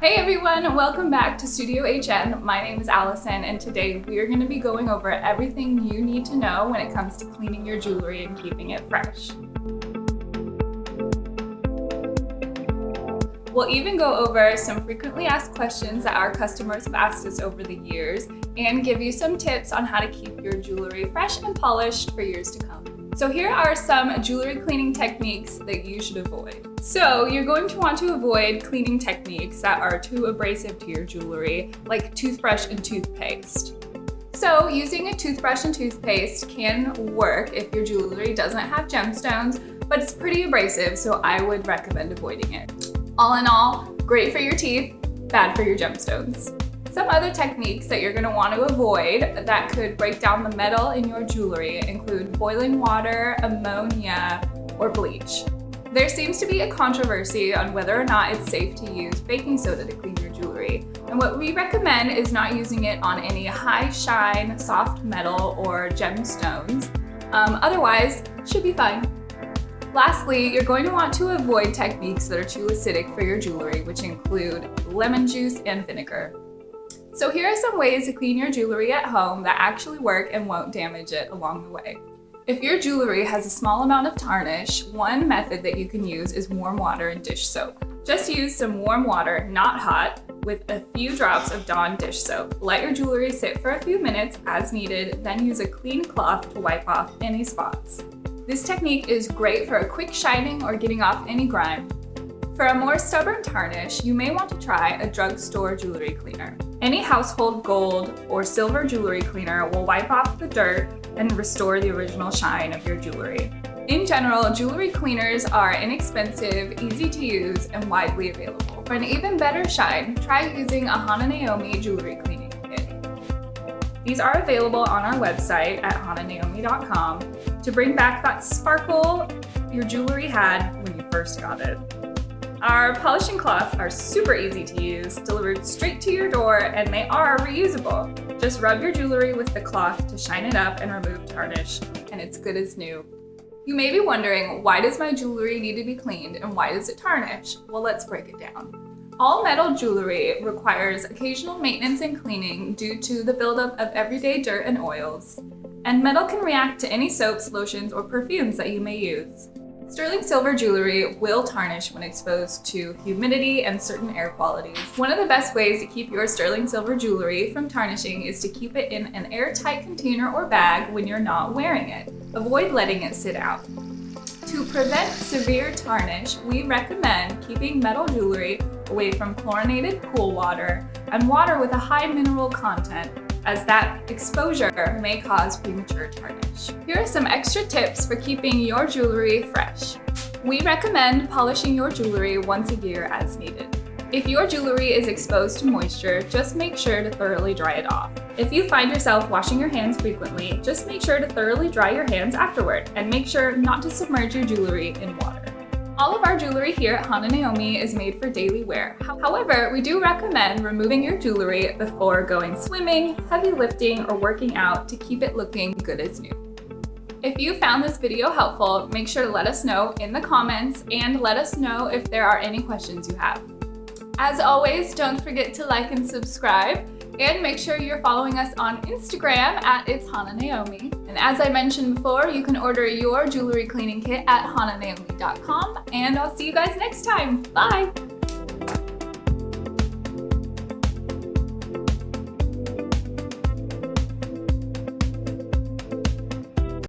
Hey everyone, welcome back to Studio HN. My name is Allison and today we are going to be going over everything you need to know when it comes to cleaning your jewelry and keeping it fresh. We'll even go over some frequently asked questions that our customers have asked us over the years and give you some tips on how to keep your jewelry fresh and polished for years to come. So here are some jewelry cleaning techniques that you should avoid. So you're going to want to avoid cleaning techniques that are too abrasive to your jewelry, like toothbrush and toothpaste. So using a toothbrush and toothpaste can work if your jewelry doesn't have gemstones, but it's pretty abrasive, so I would recommend avoiding it. All in all, great for your teeth, bad for your gemstones. Some other techniques that you're going to want to avoid that could break down the metal in your jewelry include boiling water, ammonia, or bleach. There seems to be a controversy on whether or not it's safe to use baking soda to clean your jewelry. And what we recommend is not using it on any high shine, soft metal, or gemstones. Otherwise, should be fine. Lastly, you're going to want to avoid techniques that are too acidic for your jewelry, which include lemon juice and vinegar. So here are some ways to clean your jewelry at home that actually work and won't damage it along the way. If your jewelry has a small amount of tarnish, one method that you can use is warm water and dish soap. Just use some warm water, not hot, with a few drops of Dawn dish soap. Let your jewelry sit for a few minutes as needed, then use a clean cloth to wipe off any spots. This technique is great for a quick shining or getting off any grime. For a more stubborn tarnish, you may want to try a drugstore jewelry cleaner. Any household gold or silver jewelry cleaner will wipe off the dirt and restore the original shine of your jewelry. In general, jewelry cleaners are inexpensive, easy to use, and widely available. For an even better shine, try using a Naomi jewelry cleaning kit. These are available on our website at naomi.com to bring back that sparkle your jewelry had when you first got it. Our polishing cloths are super easy to use, delivered straight to your door, and they are reusable. Just rub your jewelry with the cloth to shine it up and remove tarnish, and it's good as new. You may be wondering, why does my jewelry need to be cleaned and why does it tarnish? Well, let's break it down. All metal jewelry requires occasional maintenance and cleaning due to the buildup of everyday dirt and oils, and metal can react to any soaps, lotions, or perfumes that you may use. Sterling silver jewelry will tarnish when exposed to humidity and certain air qualities. One of the best ways to keep your sterling silver jewelry from tarnishing is to keep it in an airtight container or bag when you're not wearing it. Avoid letting it sit out. To prevent severe tarnish, we recommend keeping metal jewelry away from chlorinated pool water and water with a high mineral content, as that exposure may cause premature tarnish. Here are some extra tips for keeping your jewelry fresh. We recommend polishing your jewelry once a year as needed. If your jewelry is exposed to moisture, just make sure to thoroughly dry it off. If you find yourself washing your hands frequently, just make sure to thoroughly dry your hands afterward and make sure not to submerge your jewelry in water. All of our jewelry here at Naomi is made for daily wear. However, we do recommend removing your jewelry before going swimming, heavy lifting, or working out to keep it looking good as new. If you found this video helpful, make sure to let us know in the comments and let us know if there are any questions you have. As always, don't forget to like and subscribe, and make sure you're following us on Instagram at @itsHanaNaomi. And as I mentioned before, you can order your jewelry cleaning kit at hanaNaomi.com, and I'll see you guys next time. Bye!